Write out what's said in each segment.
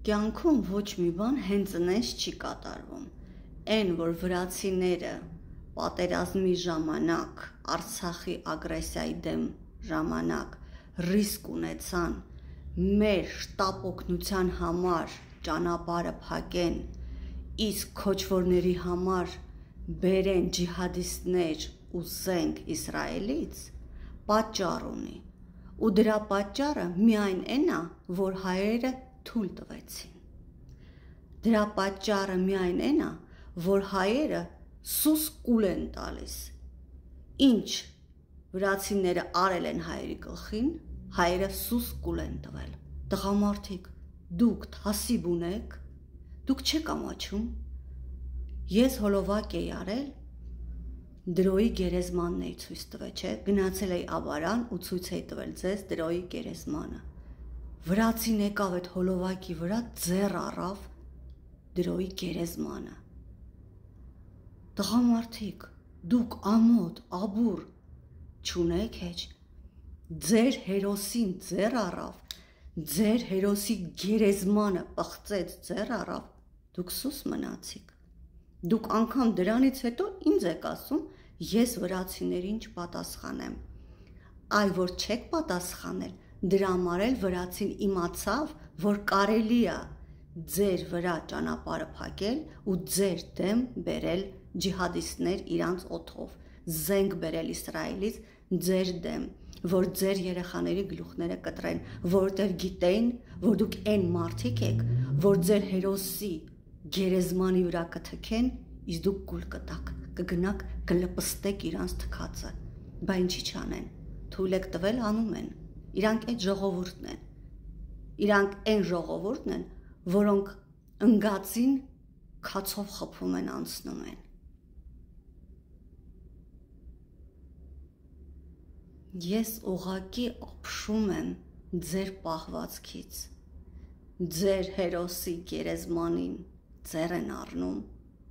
Կյանքում ոչ մի բան հենց այնպես չի կատարվում։ Այն, որ վրացիները պատերազմի ժամանակ, Արցախի ագրեսիայի դեմ ժամանակ ռիսկ ունեցան մեր շտապ օգնության համար ճանապարհը փակեն, իսկ քոչվորների համար բերեն ջիհադիստներ ու զենք Իսրայելից, պատճառ ունի։ Ու դրա պատճառը միայն այն է, որ հայերը թույլ տվեցին։ Դրա պատճառը միայն այն է, որ հայերը սուս կուլ են տալիս։ Ինչ վրացիները արել են հայերի գլխին, հայերը սուս կուլ են տվել։ Տղամարդիկ, դուք թասիբ ունեք, դուք չեք ամաչում։ Ես հոլովակ էի արել, դրոյի գերեզմանն էի ցույց տվել, չէ, գնացել էի Աբարան ու ցույց էի տվել ձեզ դրոյի գերեզմանը։ Վրացին եկավ այդ հոլովակի վրա, ձեռ առավ դրոյի գերեզմանը։ Տղամարդիկ, դուք ամոթ, աբուր չունեք հեչ, ձեր հերոսին ձեռ առավ, ձեր հերոսի գերեզմանը պղծեց, ձեռ առավ, դուք սուս մնացիք։ Դուք անգամ դրանից հետո ինձ եք ասում, ես վրացիներին չպատասխանեմ։ Այ որ չեք պատասխանել, դրա համար էլ վրացին իմացավ, որ կարելի է ձեր վրա ճանապարհը փակել ու ձեր դեմ բերել ջիհադիստներ իրանց օդով, զենք բերել Իսրայելից ձեր դեմ, որ ձեր երեխաների գլուխները կտրեն, որովհետև գիտեին, որ դուք այն մարդիկ եք, որ ձեր հերոսի գերեզմանի վրա կթքեն, իսկ դուք կուլ կտաք, կգնաք կլպստեք իրանց թքածը, բա ինչի չանեն, թույլ եք տվել անում են, իրանք այդ ժողովուրդն են, իրանք այն ժողովուրդն են, որոնք ընգածին քացով խփում են անցնում են։ Ես ուղղակի ապշում եմ ձեր պահվածքից, ձեր հերոսի գերեզմանին ձեռ են առնում,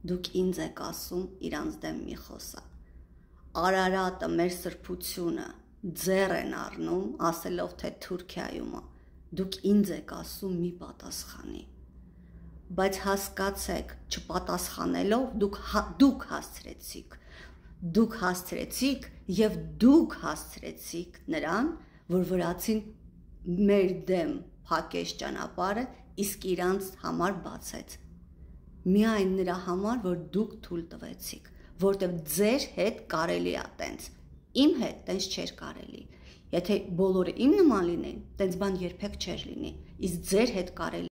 դուք ինձ եք ասում իրանց դեմ մի խոսա։ Արարատը մեր սրբությունը ձեռ են առնում, ասելով թե Թուրքիայում է, դուք ինձ եք ասում մի պատասխանի։ Բայց հասկացեք, չպատասխանելով դուք հասցրեցիք եւ դուք հասցրեցիք նրան, որ վրացին մեր դեմ փակեց ճանապարհը, իսկ իրանց համար բացեց։ Միայն նրա համար, որ դուք թույլ տվեցիք, որտեղ ձեր հետ կարելի է տենց, իմ հետ տենց չէր կարելի։ Եթե բոլորը իմ նման լինեին, տենց բան երբեք չէր լինի, իսկ ձեր հետ կարելի